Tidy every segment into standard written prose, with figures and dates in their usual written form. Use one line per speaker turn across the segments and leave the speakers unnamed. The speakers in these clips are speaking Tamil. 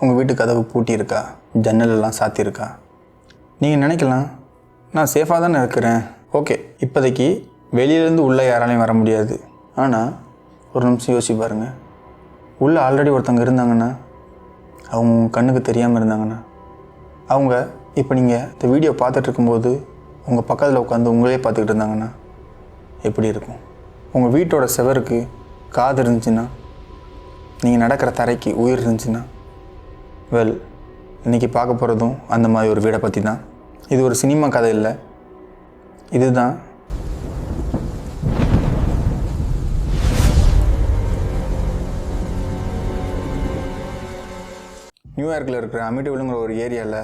உங்கள் வீட்டு கதவு பூட்டியிருக்கா, ஜன்னலெல்லாம் சாத்தியிருக்கா? நீங்கள் நினைக்கலாம், நான் சேஃபாக தானே இருக்கிறேன், ஓகே, இப்போதைக்கு வெளியிலேருந்து உள்ளே யாராலையும் வர முடியாது. ஆனால் ஒரு நிமிஷம் யோசிச்சு பாருங்கள். உள்ளே ஆல்ரெடி ஒருத்தவங்க இருந்தாங்கன்னா, அவங்க கண்ணுக்கு தெரியாமல் இருந்தாங்கன்னா, அவங்க இப்போ நீங்கள் இந்த வீடியோ பார்த்துட்ருக்கும்போது உங்கள் பக்கத்தில் உட்காந்து உங்களே பார்த்துக்கிட்டு இருந்தாங்கன்னா எப்படி இருக்கும்? உங்கள் வீட்டோட செவருக்கு காது இருந்துச்சுன்னா, நீங்கள் நடக்கிற தரைக்கு உயிர் இருந்துச்சுன்னா, வெல், இன்றைக்கி பார்க்க போகிறதும் அந்த மாதிரி ஒரு வீடை பற்றி தான். இது ஒரு சினிமா கதை இல்லை, இதுதான் நியூயார்க்கில் இருக்கிற அமிட்டிவிலுங்கிற ஒரு ஏரியாவில்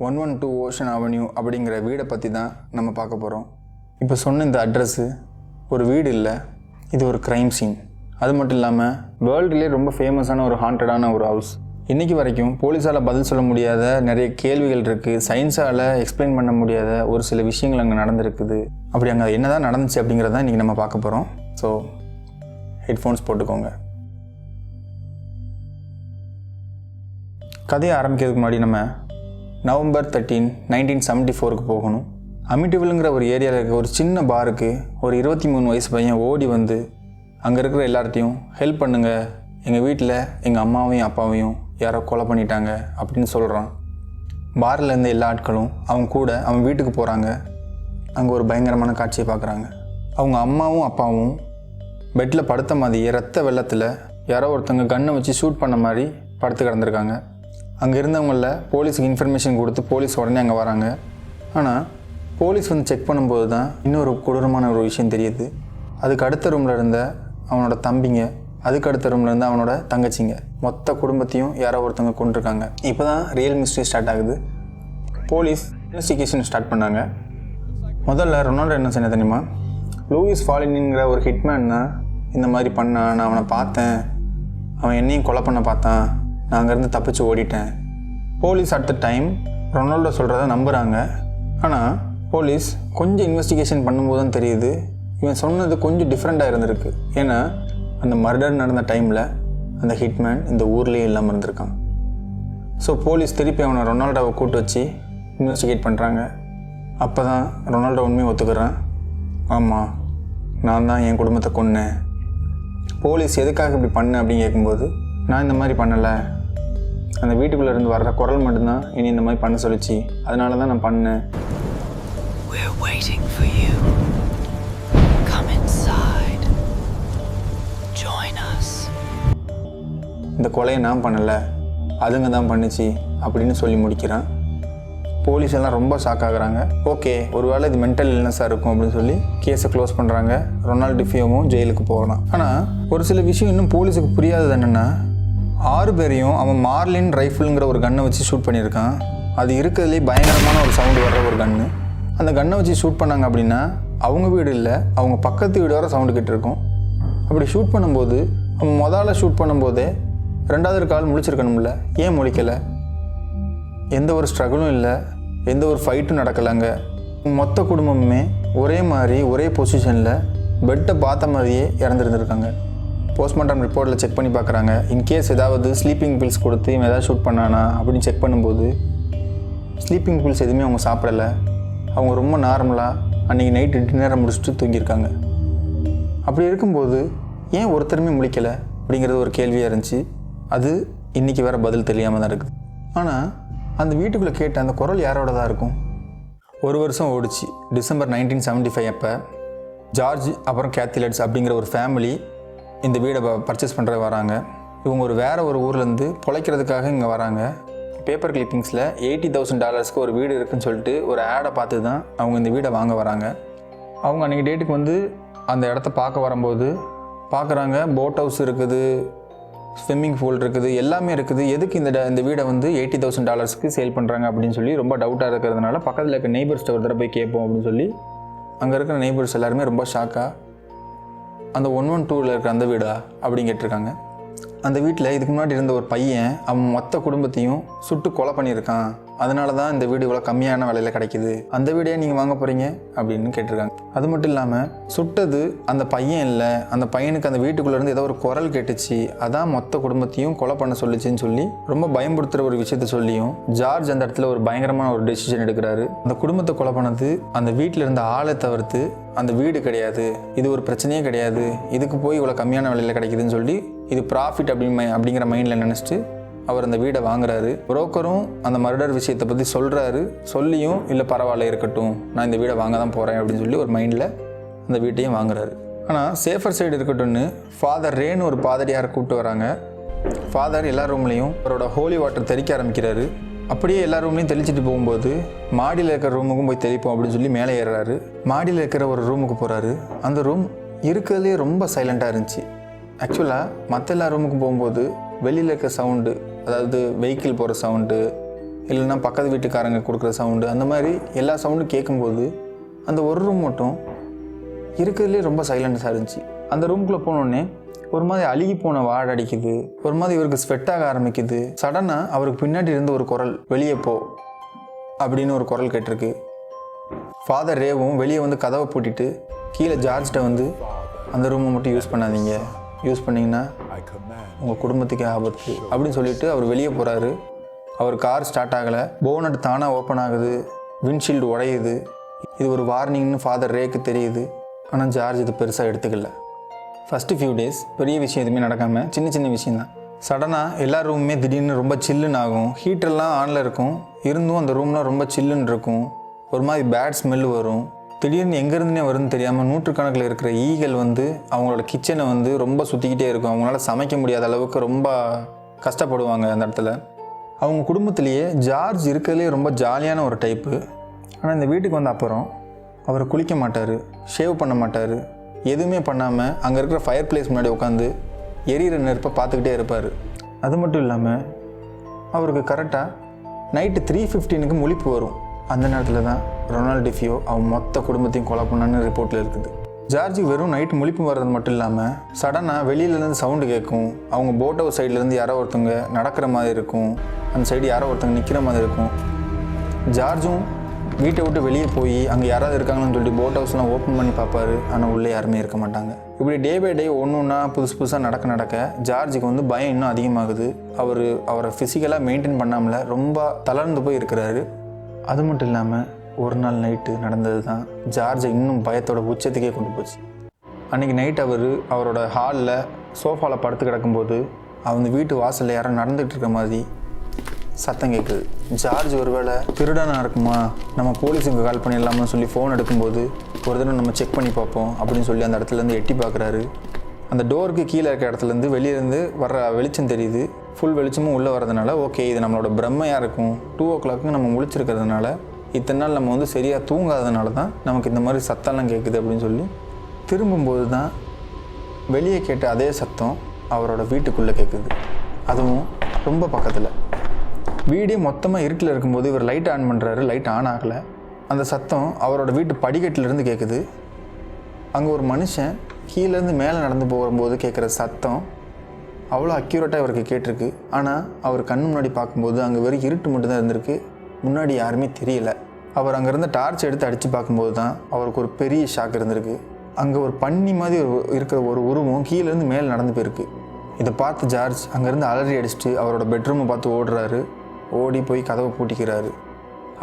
112 ஓஷன் அவென்யூ அப்படிங்கிற வீடை பற்றி தான் நம்ம பார்க்க போகிறோம். இப்போ சொன்ன இந்த அட்ரஸ்ஸு ஒரு வீடு இல்லை, இது ஒரு க்ரைம் சீன். அது மட்டும் இல்லாமல் வேர்ல்டுலேயே ரொம்ப ஃபேமஸான ஒரு ஹாண்டடான ஒரு ஹவுஸ். இன்றைக்கி வரைக்கும் போலீஸால் பதில் சொல்ல முடியாத நிறைய கேள்விகள் இருக்குது. சயின்ஸால் எக்ஸ்பிளைன் பண்ண முடியாத ஒரு சில விஷயங்கள் அங்கே நடந்திருக்குது. அப்படி அங்கே என்ன தான் நடந்துச்சு அப்படிங்கிறத இன்றைக்கி நம்ம பார்க்க போகிறோம். ஸோ ஹெட்ஃபோன்ஸ் போட்டுக்கோங்க. கதையை ஆரம்பிக்கிறதுக்கு முன்னாடி நம்ம நவம்பர் 13, 1974 போகணும். அமிட்டிவிலுங்கிற ஒரு ஏரியாவில் இருக்க ஒரு சின்ன பாருக்கு ஒரு 23 வயசு பையன் ஓடி வந்து அங்கே இருக்கிற எல்லார்ட்டையும் ஹெல்ப் பண்ணுங்கள், எங்கள் வீட்டில் எங்கள் அம்மாவையும் அப்பாவையும் யாரோ கொலை பண்ணிட்டாங்க அப்படின்னு சொல்கிறான். பாரில் இருந்த எல்லா ஆட்களும் அவங்க கூட அவன் வீட்டுக்கு போகிறாங்க. அங்கே ஒரு பயங்கரமான காட்சியை பார்க்குறாங்க. அவங்க அம்மாவும் அப்பாவும் பெட்டில் படுத்த மாதிரியே ரத்த வெள்ளத்தில் யாரோ ஒருத்தங்க கன்னை வச்சு ஷூட் பண்ண மாதிரி படுத்து கிடந்திருக்காங்க. அங்கே இருந்தவங்களில் போலீஸுக்கு இன்ஃபர்மேஷன் கொடுத்து போலீஸ் உடனே அங்கே வராங்க. ஆனால் போலீஸ் வந்து செக் பண்ணும்போது தான் இன்னொரு கொடூரமான ஒரு விஷயம் தெரியுது. அதுக்கு அடுத்த ரூமில் இருந்த அவனோட தம்பிங்க, அதுக்கு அடுத்த ரூமில் இருந்து அவனோட தங்கச்சிங்க, மொத்த குடும்பத்தையும் யாரோ ஒருத்தவங்க கொண்டிருக்காங்க. இப்போ தான் ரியல் மிஸ்ட்ரி ஸ்டார்ட் ஆகுது. போலீஸ் இன்வெஸ்டிகேஷன் ஸ்டார்ட் பண்ணாங்க. முதல்ல ரொனால்டோ என்ன சொன்ன தெரியுமா, லூயிஸ் ஃபாலினிங்கிற ஒரு ஹிட்மேன் தான் இந்த மாதிரி பண்ணான், நான் அவனை பார்த்தேன், அவன் என்னையும் கொலை பண்ண பார்த்தான், நான் அங்கேருந்து தப்பிச்சு ஓடிட்டேன். Police at the time Ronaldo சொல்கிறத நம்புகிறாங்க. ஆனால் போலீஸ் கொஞ்சம் இன்வெஸ்டிகேஷன் பண்ணும்போது தான் தெரியுது இவன் சொன்னது கொஞ்சம் டிஃப்ரெண்ட்டாக இருந்திருக்கு. ஏன்னா அந்த மர்டர் நடந்த டைமில் அந்த ஹிட்மேன் இந்த ஊர்லேயே இல்லாமல் இருந்திருக்கான். ஸோ போலீஸ் திருப்பி அவனை ரொனால்டோவை கூட்டு வச்சு இன்வெஸ்டிகேட் பண்ணுறாங்க. அப்போ தான் ரொனால்டோ உண்மையை ஒத்துக்கிறான், ஆமாம் நான் தான் என் குடும்பத்தை கொன்னேன். போலீஸ் எதுக்காக இப்படி பண்ணேன் அப்படின்னு கேட்கும்போது, நான் இந்த மாதிரி பண்ணலை, அந்த வீட்டுக்குள்ளே இருந்து வர்ற குரல் மட்டும்தான் இனி இந்த மாதிரி பண்ண சொல்லிச்சு, அதனால தான் நான் பண்ணேன். இந்த கொலையை நான் பண்ணலை, அதுங்க தான் பண்ணிச்சு அப்படின்னு சொல்லி முடிக்கிறான். போலீஸ் எல்லாம் ரொம்ப ஷாக் ஆகுறாங்க. ஓகே, ஒருவேளை இது மென்டல் இல்னஸாக இருக்கும் அப்படின்னு சொல்லி கேஸை க்ளோஸ் பண்ணுறாங்க. ரொனால்டோ டிஃபியோவும் ஜெயிலுக்கு போகலாம். ஆனால் ஒரு சில விஷயம் இன்னும் போலீஸுக்கு புரியாதது என்னென்னா, 6 பேரையும் அவன் மார்லின் ரைஃபிள்ங்கிற ஒரு கன்னை வச்சு ஷூட் பண்ணியிருக்கான். அது இருக்கிறதுலே பயங்கரமான ஒரு சவுண்டு வர்ற ஒரு கன்று. அந்த கன்னை வச்சு ஷூட் பண்ணாங்க அப்படின்னா அவங்க வீடு இல்லை, அவங்க பக்கத்து வீடு வர சவுண்டு கிட்ட இருக்கும். அப்படி ஷூட் பண்ணும்போது அவன் முதல்ல ஷூட் பண்ணும்போதே 2வது கால் முழிச்சிருக்கணும்ல, ஏன் முழிக்கலை? எந்த ஒரு ஸ்ட்ரகிளும் இல்லை, எந்த ஒரு ஃபைட்டும் நடக்கலைங்க. மொத்த குடும்பமுமே ஒரே மாதிரி ஒரே பொசிஷனில் பெட்டை பார்த்த மாதிரியே இறந்துருந்துருக்காங்க. போஸ்ட்மார்ட்டம் ரிப்போர்ட்டில் செக் பண்ணி பார்க்குறாங்க. இன்கேஸ் ஏதாவது ஸ்லீப்பிங் பில்ஸ் கொடுத்து இவன் ஏதாவது ஷூட் பண்ணானா அப்படின்னு செக் பண்ணும்போது ஸ்லீப்பிங் பில்ஸ் எதுவுமே அவங்க சாப்பிடலை. அவங்க ரொம்ப நார்மலாக அன்றைக்கி நைட்டு டின்னரை முடிச்சுட்டு தூங்கியிருக்காங்க. அப்படி இருக்கும்போது ஏன் ஒருத்தருமே முழிக்கலை அப்படிங்கிறது ஒரு கேள்வியாக இருந்துச்சு. அது இன்றைக்கி வேறு பதில் தெரியாமல் தான் இருக்குது. ஆனால் அந்த வீட்டுக்குள்ளே கேட்ட அந்த குரல் யாரோட தான் இருக்கும்? ஒரு வருஷம் ஓடிச்சு. டிசம்பர் 1975 அப்போ ஜார்ஜ் அப்புறம் கேத்திலட்ஸ் அப்படிங்கிற ஒரு ஃபேமிலி இந்த வீடை பர்ச்சேஸ் பண்ணுறது வராங்க. இவங்க வேறு ஒரு ஊர்லேருந்து பொழைக்கிறதுக்காக இங்கே வராங்க. பேப்பர் கிளிப்பிங்ஸில் $80,000 ஒரு வீடு இருக்குதுன்னு சொல்லிட்டு ஒரு ஆடை பார்த்து தான் அவங்க இந்த வீடை வாங்க வராங்க. அவங்க அன்றைக்கி டேட்டுக்கு வந்து அந்த இடத்த பார்க்க வரும்போது பார்க்குறாங்க, போட் ஹவுஸ் இருக்குது, ஸ்விம்மிங் பூல் இருக்குது, எல்லாமே இருக்குது. எதுக்கு இந்த வீடை வந்து $80,000 சேல் பண்ணுறாங்க அப்படின்னு சொல்லி ரொம்ப டவுட்டாக இருக்கிறதுனால பக்கத்தில் இருக்க நெய்பர்ஸ்ட்டை ஒரு தடவை போய் கேட்போம் அப்படின்னு சொல்லி அங்கே இருக்கிற நெய்பர்ஸ் எல்லாருமே ரொம்ப ஷாக்காக, அந்த 112 இருக்கிற அந்த வீடா அப்படின்னு கேட்டிருக்காங்க. அந்த வீட்டில் இதுக்கு முன்னாடி இருந்த ஒரு பையன் அவன் மொத்த குடும்பத்தையும் சுட்டு கொலை பண்ணியிருக்கான் அதனால தான் இந்த வீடு இவ்வளோ கம்மியான விலையில் கிடைக்குது, அந்த வீடே நீங்கள் வாங்க போகிறீங்க அப்படின்னு கேட்டிருக்காங்க. அது மட்டும் இல்லாமல் சுட்டது அந்த பையன் இல்லை, அந்த பையனுக்கு அந்த வீட்டுக்குள்ளேருந்து ஏதோ ஒரு குரல் கேட்டுச்சு, அதான் மொத்த குடும்பத்தையும் கொலை பண்ண சொல்லிச்சுன்னு சொல்லி ரொம்ப பயன்படுத்துகிற ஒரு விஷயத்த சொல்லியும் ஜார்ஜ் அந்த இடத்துல ஒரு பயங்கரமான ஒரு டெசிஷன் எடுக்கிறாரு. அந்த குடும்பத்தை கொலை பண்ணது அந்த வீட்டில் இருந்த ஆளை தவிர்த்து அந்த வீடு கிடையாது, இது ஒரு பிரச்சனையே கிடையாது, இதுக்கு போய் இவ்வளோ கம்மியான விலையில் கிடைக்குதுன்னு சொல்லி இது ப்ராஃபிட் அப்படிங்கிற மைண்டில் நினச்சிட்டு அவர் அந்த வீடை வாங்குறாரு. புரோக்கரும் அந்த மர்டர் விஷயத்தை பற்றி சொல்கிறாரு. சொல்லியும் இல்லை பரவாயில்ல இருக்கட்டும், நான் இந்த வீடை வாங்க தான் போகிறேன் அப்படின்னு சொல்லி ஒரு மைண்டில் அந்த வீட்டையும் வாங்குறாரு. ஆனால் சேஃபர் சைடு இருக்கட்டும்னு ஃபாதர் ரேன்னு ஒரு பாதிரியாரை கூப்பிட்டு வராங்க. ஃபாதர் எல்லா ரூம்லேயும் அவரோட ஹோலி வாட்டர் தெளிக்க ஆரம்பிக்கிறாரு. அப்படியே எல்லா ரூம்லையும் தெளிச்சிட்டு போகும்போது மாடியில் இருக்கிற ரூமுக்கும் போய் தெளிப்போம் அப்படின்னு சொல்லி மேலே ஏறுறாரு. மாடியில் இருக்கிற ஒரு ரூமுக்கு போகிறாரு. அந்த ரூம் இருக்கிறதுலே ரொம்ப சைலண்ட்டாக இருந்துச்சு. ஆக்சுவலாக மற்ற எல்லா ரூமுக்கும் போகும்போது வெளியில் இருக்க சவுண்டு, அதாவது வெஹிக்கிள் போகிற சவுண்டு, இல்லைன்னா பக்கத்து வீட்டுக்காரங்க கொடுக்குற சவுண்டு, அந்த மாதிரி எல்லா சவுண்டும் கேட்கும்போது அந்த ஒரு ரூம் மட்டும் இருக்கிறதுலே ரொம்ப சைலண்ட்டாக இருந்துச்சு. அந்த ரூமுக்குள்ளே போனோடனே ஒரு மாதிரி அழுகி போன வாடை அடிக்குது, ஒரு மாதிரி இவருக்கு ஸ்வெட் ஆக ஆரம்பிக்குது. சடனாக அவருக்கு பின்னாடி இருந்து ஒரு குரல், வெளியே போ அப்படின்னு ஒரு குரல் கேட்டிருக்கு. ஃபாதர் ரேவும் வெளியே வந்து கதவை பூட்டிட்டு கீழே ஜார்ஜ்கிட்ட வந்து அந்த ரூமை மட்டும் யூஸ் பண்ணாதீங்க, யூஸ் பண்ணிங்கன்னா உங்கள் குடும்பத்துக்கு ஆபத்து அப்படின்னு சொல்லிட்டு அவர் வெளியே போகிறாரு. அவர் கார் ஸ்டார்ட் ஆகலை, போனட் தானாக ஓப்பன் ஆகுது, விண்ட்ஷீல்டு உடையுது. இது ஒரு வார்னிங்னு ஃபாதர் ரேக்கு தெரியுது. ஆனால் ஜார்ஜ் இது பெருசாக எடுத்துக்கல. ஃபஸ்ட்டு ஃபியூ டேஸ் பெரிய விஷயம் எதுவுமே நடக்காமல் சின்ன சின்ன விஷயந்தான். சடனாக எல்லா ரூமுமே திடீர்னு ரொம்ப சில்லுன்னு ஆகும். ஹீட்டர்லாம் ஆனில் இருக்கும், இருந்தும் அந்த ரூம்லாம் ரொம்ப சில்லுன்னு இருக்கும். ஒரு மாதிரி பேட் ஸ்மெல்லு வரும். திடீர்னு எங்கேருந்துனே வருதுன்னு தெரியாமல் நூற்றுக்கணக்கில் இருக்கிற ஈகள் வந்து அவங்களோட கிச்சனை வந்து ரொம்ப சுற்றிக்கிட்டே இருக்கும். அவங்களால சமைக்க முடியாத அளவுக்கு ரொம்ப கஷ்டப்படுவாங்க அந்த இடத்துல. அவங்க குடும்பத்திலேயே ஜார்ஜ் இருக்கிறதுலே ரொம்ப ஜாலியான ஒரு டைப்பு. ஆனால் இந்த வீட்டுக்கு வந்த அப்புறம் அவர் குளிக்க மாட்டார், ஷேவ் பண்ண மாட்டார், எதுவுமே பண்ணாமல் அங்கே இருக்கிற ஃபயர் பிளேஸ் முன்னாடி உட்காந்து எரியிற நெருப்பை பார்த்துக்கிட்டே இருப்பார். அது மட்டும் இல்லாமல் அவருக்கு கரெக்டாக நைட்டு 3:15 முழிப்பு வரும். அந்த நேரத்தில் தான் ரொனால்ட் டிஃபியோ அவன் மொத்த குடும்பத்தையும் கொலை பண்ணான்னு ரிப்போர்ட்டில் இருக்குது. ஜார்ஜுக்கு வெறும் நைட்டு முழிப்பு வர்றது மட்டும் இல்லாமல் சடனாக வெளியிலேருந்து சவுண்டு கேட்கும். அவங்க போட் ஹவுஸ் சைட்லேருந்து யாரோ ஒருத்தவங்க நடக்கிற மாதிரி இருக்கும், அந்த சைடு யாரோ ஒருத்தவங்க நிற்கிற மாதிரி இருக்கும். ஜார்ஜும் வீட்டை விட்டு வெளியே போய் அங்கே யாராவது இருக்காங்கன்னு சொல்லிட்டு போட் ஹவுஸ்லாம் ஓப்பன் பண்ணி பார்ப்பாரு. ஆனால் உள்ளே யாருமே இருக்க மாட்டாங்க. இப்படி டே பை டே ஒன்றா புதுசாக நடக்க ஜார்ஜுக்கு வந்து பயம் இன்னும் அதிகமாகுது. அவரை ஃபிசிக்கலாக மெயின்டைன் பண்ணாமல் ரொம்ப தளர்ந்து போய் இருக்கிறாரு. அது மட்டும் இல்லாமல் ஒரு நாள் நைட்டு நடந்தது தான் ஜார்ஜை இன்னும் பயத்தோட உச்சத்துக்கே கொண்டு போச்சு. அன்றைக்கி நைட் அவரோட ஹாலில் சோஃபாவில் படுத்து கிடக்கும்போது அவங்க வீட்டு வாசலில் யாரும் நடந்துகிட்டு இருக்க மாதிரி சத்தம் கேட்குது. ஜார்ஜ் ஒருவேளை திருடனாக இருக்குமா, நம்ம போலீஸுக்கு கால் பண்ணிடலாமான்னு சொல்லி ஃபோன் எடுக்கும்போது ஒரு தடவை நம்ம செக் பண்ணி பார்ப்போம் அப்படின்னு சொல்லி அந்த இடத்துலேருந்து எட்டி பார்க்குறாரு. அந்த டோருக்கு கீழே இருக்க இடத்துலேருந்து வெளியிலேருந்து வர்ற வெளிச்சம் தெரியுது. ஃபுல் வெளிச்சமும் உள்ளே வரதுனால ஓகே இது நம்மளோட பிரம்மையாக இருக்கும். 2 o'clock நம்ம முழிச்சிருக்கிறதுனால இத்தனை நாள் நம்ம வந்து சரியாக தூங்காததுனால தான் நமக்கு இந்த மாதிரி சத்தம்லாம் கேட்குது அப்படின்னு சொல்லி திரும்பும்போது தான் வெளியே கேட்ட அதே சத்தம் அவரோட வீட்டுக்குள்ளே கேட்குது. அதுவும் ரொம்ப பக்கத்தில். வீடே மொத்தமாக இருட்டில் இருக்கும்போது இவர் லைட் ஆன் பண்ணுறாரு, லைட் ஆன் ஆகலை. அந்த சத்தம் அவரோட வீட்டு படிக்கட்டிலேருந்து கேட்குது. அங்கே ஒரு மனுஷன் கீழேருந்து மேலே நடந்து போகும்போது கேட்குற சத்தம் அவ்வளோ அக்யூரேட்டாக இவருக்கு கேட்டிருக்கு. ஆனால் அவர் கண்ணு முன்னாடி பார்க்கும்போது அங்கே வெறும் இருட்டு மட்டும்தான் இருந்திருக்கு, முன்னாடி யாருமே தெரியல. அவர் அங்கேருந்து டார்ச் எடுத்து அடித்து பார்க்கும்போது தான் அவருக்கு ஒரு பெரிய ஷாக் இருந்திருக்கு. அங்கே ஒரு பன்னி மாதிரி இருக்கிற ஒரு உருவம் கீழேருந்து மேலே நடந்து போயிருக்கு. இதை பார்த்து ஜார்ஜ் அங்கேருந்து அலறி அடிச்சுட்டு அவரோட பெட்ரூமை பார்த்து ஓடுறாரு. ஓடி போய் கதவை பூட்டிக்கிறாரு.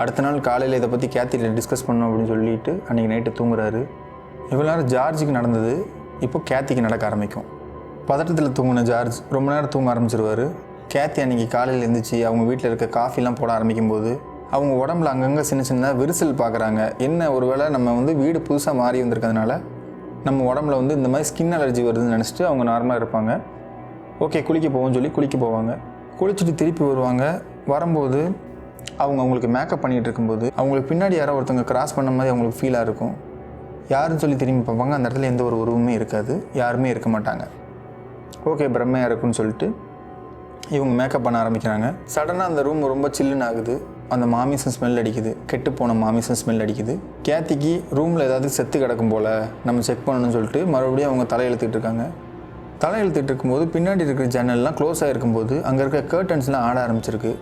அடுத்த நாள் காலையில் இதை பற்றி கேத்திகிட்ட டிஸ்கஸ் பண்ணோம் அப்படின்னு சொல்லிட்டு அன்றைக்கி நைட்டு தூங்குறாரு. இவ்வளோ நேரம் ஜார்ஜுக்கு நடந்தது இப்போ கேத்திக்கு நடக்க ஆரம்பிக்கும். பதட்டத்தில் தூங்கின ஜார்ஜ் ரொம்ப நேரம் தூங்க ஆரம்பிச்சிருவார். கேத்தி அன்றைக்கி காலையில் எழுந்திரிச்சு அவங்க வீட்டில் இருக்க காஃபிலாம் போட ஆரம்பிக்கும்போது அவங்க உடம்புல அங்கங்கே சின்ன சின்ன விரிசல் பார்க்குறாங்க. என்ன ஒரு வேளை நம்ம வந்து வீடு புதுசாக மாறி வந்திருக்கிறதுனால நம்ம உடம்புல வந்து இந்த மாதிரி ஸ்கின் அலர்ஜி வருதுன்னு நினச்சிட்டு அவங்க நார்மலாக இருப்பாங்க. ஓகே குளிக்க போவோம்னு சொல்லி குளிக்க போவாங்க. குளிச்சுட்டு திருப்பி வருவாங்க. வரும்போது அவங்களுக்கு மேக்கப் பண்ணிகிட்டு இருக்கும்போது அவங்களுக்கு பின்னாடி யாரோ ஒருத்தவங்க கிராஸ் பண்ண மாதிரி அவங்களுக்கு ஃபீலாக இருக்கும். யாருன்னு சொல்லி திரும்பி பார்ப்பாங்க. அந்த இடத்துல எந்த ஒரு உருவமே இருக்காது, யாருமே இருக்க மாட்டாங்க. ஓகே பிரம்மையாக இருக்குன்னு சொல்லிட்டு இவங்க மேக்கப் பண்ண ஆரம்பிக்கிறாங்க. சடனாக அந்த ரூம் ரொம்ப சில்லுன்னு ஆகுது. அந்த மாமிசம் ஸ்மெல் அடிக்குது, கெட்டு போன மாமிசம் ஸ்மெல் அடிக்குது. கேத்திக்கு ரூமில் ஏதாவது செத்து கிடக்கும் போல் நம்ம செக் பண்ணணும்னு சொல்லிட்டு மறுபடியும் அவங்க தலையெழுத்துட்டு இருக்காங்க. தலையெழுத்துட்டு இருக்கும்போது பின்னாடி இருக்கிற ஜன்னல்லாம் க்ளோஸ் ஆகிருக்கும்போது அங்கே இருக்க கர்டன்ஸ்லாம் ஆட ஆரம்பிச்சிருக்கு.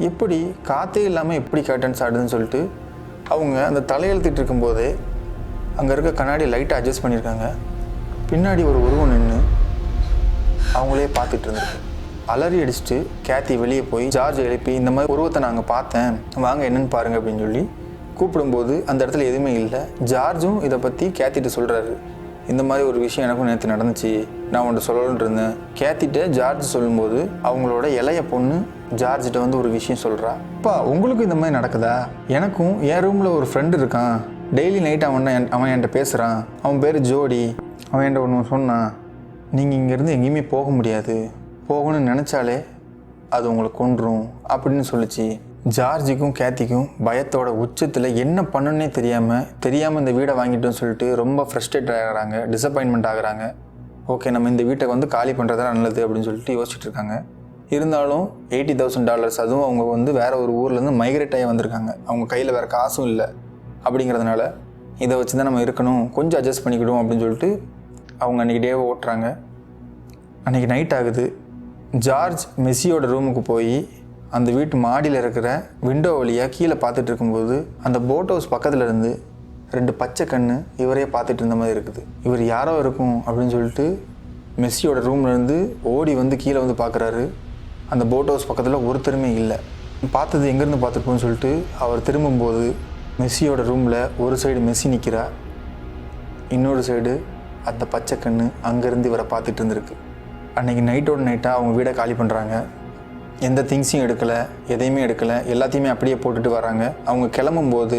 எப்படி காற்றே இல்லாமல் எப்படி கர்டன்ஸ் ஆடுதுன்னு சொல்லிட்டு அவங்க அந்த தலையெழுத்திட்டு இருக்கும்போதே அங்கே இருக்க கண்ணாடி லைட்டை அட்ஜஸ்ட் பண்ணியிருக்காங்க. பின்னாடி ஒரு உருவம் நின்று அவங்களே பார்த்துட்டு இருந்திருக்கு. அலறி அடிச்சுட்டு கேத்தி வெளியே போய் ஜார்ஜை எழுப்பி இந்த மாதிரி உருவத்தை நாங்கள் பார்த்தேன், வாங்க என்னென்னு பாருங்கள் அப்படின்னு சொல்லி கூப்பிடும்போது அந்த இடத்துல எதுவுமே இல்லை. ஜார்ஜும் இதை பற்றி கேத்திட்டு சொல்கிறாரு, இந்த மாதிரி ஒரு விஷயம் எனக்கும் நேற்று நடந்துச்சு, நான் உன்ட்ட சொல்லணுன்னு இருந்தேன். கேத்திட்ட ஜார்ஜ் சொல்லும்போது அவங்களோட இளைய பொண்ணு ஜார்ஜிட்ட வந்து ஒரு விஷயம் சொல்கிறா, அப்பா உங்களுக்கு இந்த மாதிரி நடக்குதா? எனக்கும் என் ரூமில் ஒரு ஃப்ரெண்டு இருக்கான், டெய்லி நைட் அவன் என்கிட்ட பேசுகிறான், அவன் பேர் ஜோடி, அவன் என்கிட்ட ஒன்று சொன்னான், நீங்கள் இங்கேருந்து எங்கேயுமே போக முடியாது, போகணும்னு நினச்சாலே அது உங்களை கொன்றும் அப்படின்னு சொல்லிச்சு. ஜார்ஜுக்கும் கேத்திக்கும் பயத்தோட உச்சத்தில் என்ன பண்ணணுன்னே தெரியாமல் இந்த வீடை வாங்கிட்டோன்னு சொல்லிட்டு ரொம்ப ஃப்ரஸ்ட்ரேட் ஆகிறாங்க, டிசப்பாயின்மெண்ட் ஆகுறாங்க. ஓகே, நம்ம இந்த வீட்டை வந்து காலி பண்ணுறதா நல்லது அப்படின்னு சொல்லிட்டு யோசிச்சுட்டு இருக்காங்க. இருந்தாலும் $80,000, அதுவும் அவங்க வந்து வேறு ஒரு ஊர்லேருந்து மைக்ரேட் ஆகி வந்திருக்காங்க, அவங்க கையில் வேறு காசும் இல்லை. அப்படிங்கிறதுனால இதை வச்சு தான் நம்ம இருக்கணும், கொஞ்சம் அட்ஜஸ்ட் பண்ணிக்கிடுவோம் அப்படின்னு சொல்லிட்டு அவங்க அன்றைக்கி டேவை ஓட்டுறாங்க. அன்றைக்கி நைட் ஆகுது. ஜார்ஜ் மெஸ்ஸியோட ரூமுக்கு போய் அந்த வீட்டு மாடியில் இருக்கிற விண்டோ வழியாக கீழே பார்த்துட்டு இருக்கும்போது அந்த போட் ஹவுஸ் பக்கத்தில் இருந்து 2 பச்சை கண்ணு இவரே பார்த்துட்டு இருந்த மாதிரி இருக்குது. இவர் யாரோ இருக்கும் அப்படின்னு சொல்லிட்டு மெஸ்ஸியோட ரூம்லேருந்து ஓடி வந்து கீழே வந்து பார்க்குறாரு. அந்த போட் ஹவுஸ் பக்கத்தில் ஒருத்தருமே இல்லை. பார்த்தது எங்கேருந்து பார்த்துருப்போன்னு சொல்லிட்டு அவர் திரும்பும்போது மெஸ்ஸியோட ரூமில் ஒரு சைடு மெஸ்ஸி நிற்கிறா, இன்னொரு சைடு அந்த பச்சை கண்ணு அங்கேருந்து இவரை பார்த்துட்டு இருந்திருக்கு. அன்றைக்கி நைட்டோட நைட்டாக அவங்க வீடை காலி பண்ணுறாங்க. எந்த திங்ஸையும் எடுக்கலை, எதையுமே எடுக்கலை, எல்லாத்தையுமே அப்படியே போட்டுட்டு வராங்க. அவங்க கிளம்பும்போது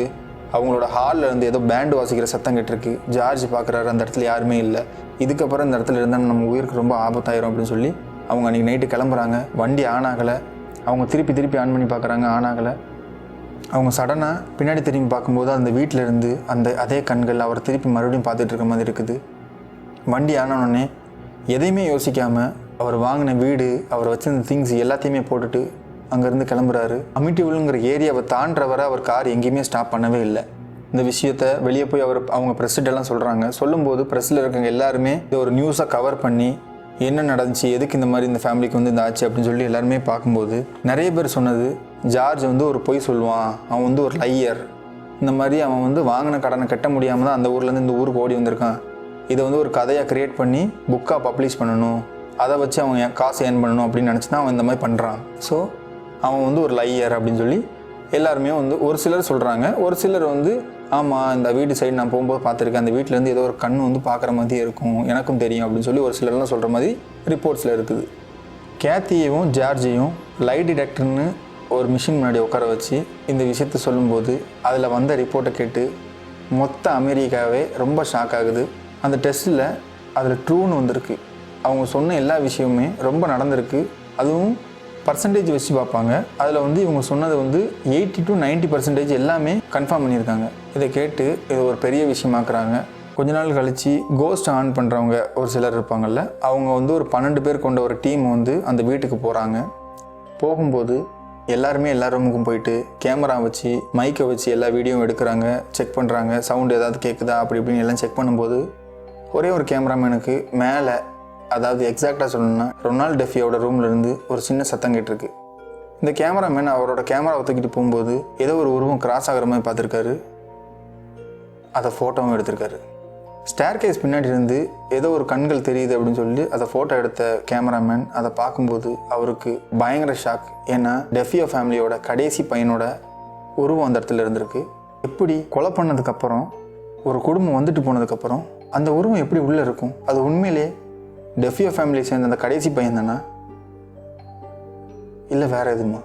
அவங்களோட ஹாலில் இருந்து ஏதோ பேண்டு வாசிக்கிற சத்தம் கேட்டிருக்கு. ஜார்ஜ் பார்க்குறாரு, அந்த இடத்துல யாருமே இல்லை. இதுக்கப்புறம் இந்த இடத்துல இருந்தால் நம்ம உயிருக்கு ரொம்ப ஆபத்தாயிரும் அப்படின்னு சொல்லி அவங்க அன்றைக்கி நைட்டு கிளம்புறாங்க. வண்டி ஆன் ஆகலை. அவங்க திருப்பி ஆன் பண்ணி பார்க்குறாங்க, ஆன் ஆகலை. அவங்க சடனாக பின்னாடி திரும்பி பார்க்கும்போது அந்த வீட்டில் இருந்து அதே கண்கள் அவர் திருப்பி மறுபடியும் பார்த்துட்டு இருக்க மாதிரி இருக்குது. வண்டி ஆனோடனே எதையுமே யோசிக்காமல் அவர் வாங்கின வீடு, அவர் வச்சிருந்த திங்ஸ் எல்லாத்தையுமே போட்டுட்டு அங்கேருந்து கிளம்புறாரு. அமிட்டிவில்ங்கிற ஏரியாவை தாண்டவரை அவர் கார் எங்கேயுமே ஸ்டாப் பண்ணவே இல்லை. இந்த விஷயத்த வெளியே போய் அவங்க ப்ரெஸ்ஸிட்டெல்லாம் சொல்கிறாங்க. சொல்லும்போது ப்ரெஸ்ஸில் இருக்கவங்க எல்லாருமே இதை ஒரு நியூஸாக கவர் பண்ணி என்ன நடந்துச்சு, எதுக்கு இந்த மாதிரி இந்த ஃபேமிலிக்கு வந்து இந்த ஆச்சு அப்படின்னு சொல்லி எல்லாருமே பார்க்கும்போது நிறைய பேர் சொன்னது, ஜார்ஜ் வந்து ஒரு பொய் சொல்லுவான், அவன் வந்து ஒரு லையர், இந்த மாதிரி அவன் வந்து வாங்கின கடனை கட்ட முடியாமல் தான் அந்த ஊர்லேருந்து இந்த ஊருக்கு ஓடி வந்திருக்கான், இதை வந்து ஒரு கதையாக க்ரியேட் பண்ணி புக்காக பப்ளிஷ் பண்ணணும், அதை வச்சு அவன் காசு ஏர்ன் பண்ணணும் அப்படின்னு நினச்சி தான் அவன் இந்த மாதிரி பண்ணுறான். ஸோ அவன் வந்து ஒரு லையர் அப்படின்னு சொல்லி எல்லாருமே வந்து ஒரு சிலர் சொல்கிறாங்க. ஒரு சிலர் வந்து ஆமாம், இந்த வீட்டு சைடு நான் போகும்போது பார்த்துருக்கேன், அந்த வீட்டிலேருந்து ஏதோ ஒரு கண் வந்து பார்க்குற மாதிரியே இருக்கும், எனக்கும் தெரியும் அப்படின்னு சொல்லி ஒரு சிலர்லாம் சொல்கிற மாதிரி ரிப்போர்ட்ஸில் இருக்குது. கேத்தியையும் ஜார்ஜையும் லை டிடெக்டர்னு ஒரு மிஷின் முன்னாடி உட்கார வச்சு இந்த விஷயத்த சொல்லும்போது அதில் வந்த ரிப்போர்ட்டை கேட்டு மொத்த அமெரிக்காவே ரொம்ப ஷாக் ஆகுது. அந்த டெஸ்ட்டில் அதில் ட்ரூன்னு வந்திருக்கு. அவங்க சொன்ன எல்லா விஷயமுமே ரொம்ப நடந்திருக்கு. அதுவும் பர்சன்டேஜ் வச்சு பார்ப்பாங்க. அதில் வந்து இவங்க சொன்னது வந்து 80 to 90% எல்லாமே கன்ஃபார்ம் பண்ணியிருக்காங்க. இதை கேட்டு இதை ஒரு பெரிய விஷயமாக்குறாங்க. கொஞ்ச நாள் கழித்து கோஸ்ட் ஆன் பண்ணுறவங்க ஒரு சிலர் இருப்பாங்கள்ல, அவங்க வந்து ஒரு 12 பேர் கொண்ட ஒரு டீம் வந்து அந்த வீட்டுக்கு போகிறாங்க. போகும்போது எல்லாருமே எல்லா ரூமுக்கும் போயிட்டு கேமரா வச்சு மைக்கை வச்சு எல்லா வீடியோவும் எடுக்கிறாங்க, செக் பண்ணுறாங்க, சவுண்டு ஏதாவது கேட்குதா அப்படி இப்படின்னு எல்லாம் செக் பண்ணும்போது ஒரே ஒரு கேமராமேனுக்கு மேலே, அதாவது எக்ஸாக்டாக சொல்லணும்னா ரொனால்ட் டெஃபியோட ரூம்லேருந்து ஒரு சின்ன சத்தம் கேட்டிருக்கு. இந்த கேமராமேன் அவரோட கேமராவை தூக்கிட்டு போகும்போது ஏதோ ஒரு உருவம் கிராஸ் ஆகிற மாதிரி பார்த்துருக்காரு. அதை ஃபோட்டோவும் எடுத்திருக்காரு. ஸ்டேர்கேஸ் பின்னாடி இருந்து ஏதோ ஒரு கண்கள் தெரியுது அப்படின்னு சொல்லி அதை ஃபோட்டோ எடுத்த கேமராமேன் அதை பார்க்கும்போது அவருக்கு பயங்கர ஷாக். ஏன்னா டெஃபியோ ஃபேமிலியோட கடைசி பையனோட உருவம் அந்த இடத்துல இருந்திருக்கு. எப்படி கொலை பண்ணதுக்கப்புறம் ஒரு குடும்பம் வந்துட்டு போனதுக்கப்புறம் அந்த உருவம் எப்படி உள்ளே இருக்கும்? அது உண்மையிலே டெஃபியோ ஃபேமிலியை சேர்ந்த அந்த கடைசி பையன் தானா, இல்லை வேறு எதுமா?